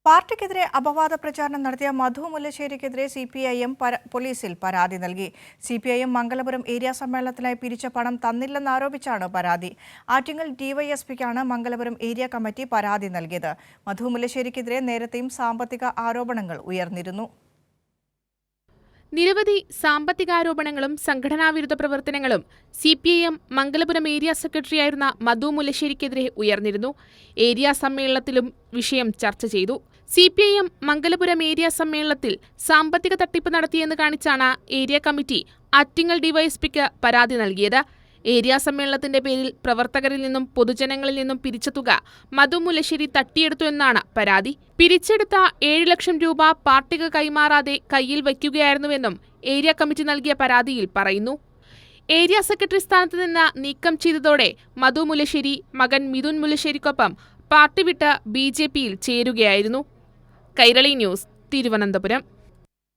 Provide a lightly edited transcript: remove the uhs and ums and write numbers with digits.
പാർട്ടിക്കെതിരെ അപവാദ പ്രചാരണം നടത്തിയ മധു മുല്ലശ്ശേരിക്കെതിരെ സിപിഐഎം പോലീസിൽ പരാതി നൽകി. സിപിഐഎം മംഗലപുരം ഏരിയ സമ്മേളനത്തിനായി പിരിച്ച പണം തന്നില്ലെന്നാരോപിച്ചാണ് പരാതി. ആറ്റിങ്ങൽ ഡിവൈഎസ്പിക്കാണ് മംഗലപുരം ഏരിയ കമ്മിറ്റി പരാതി നൽകിയത്. മധു മുല്ലശ്ശേരിക്കെതിരെ നേരത്തെയും സാമ്പത്തിക ആരോപണങ്ങൾ ഉയർന്നിരുന്നു. നിരവധി സാമ്പത്തികാരോപണങ്ങളും സംഘടനാവിരുദ്ധ പ്രവർത്തനങ്ങളും സിപിഐഎം മംഗലപുരം ഏരിയ സെക്രട്ടറിയായിരുന്ന മധു മുല്ലശ്ശേരിക്കെതിരെ ഉയർന്നിരുന്നു. ഏരിയ സമ്മേളനത്തിലും വിഷയം ചർച്ച ചെയ്തു. സിപിഐഎം മംഗലപുരം ഏരിയ സമ്മേളനത്തിൽ സാമ്പത്തിക തട്ടിപ്പ് നടത്തിയെന്ന് കാണിച്ചാണ് ഏരിയ കമ്മിറ്റി ആറ്റിങ്ങൽ ഡിവൈഎസ്പിക്ക് പരാതി നൽകിയത്. ഏരിയ സമ്മേളനത്തിന്റെ പേരിൽ പ്രവർത്തകരിൽ നിന്നും പൊതുജനങ്ങളിൽ നിന്നും പിരിച്ച തുക മധു മുല്ലശ്ശേരി തട്ടിയെടുത്തു എന്നാണ് പരാതി. പിരിച്ചെടുത്ത 7 ലക്ഷം രൂപ പാർട്ടിക്ക് കൈമാറാതെ കയ്യിൽ വയ്ക്കുകയായിരുന്നുവെന്നും ഏരിയ കമ്മിറ്റി നൽകിയ പരാതിയിൽ പറയുന്നു. ഏരിയ സെക്രട്ടറി സ്ഥാനത്ത് നിന്ന് നീക്കം ചെയ്തതോടെ മധു മുല്ലശ്ശേരി മകൻ മിഥുൻ മുല്ലശ്ശേരിക്കൊപ്പം പാർട്ടി വിട്ട് BJPയിൽ ചേരുകയായിരുന്നു. കൈരളി ന്യൂസ്, തിരുവനന്തപുരം.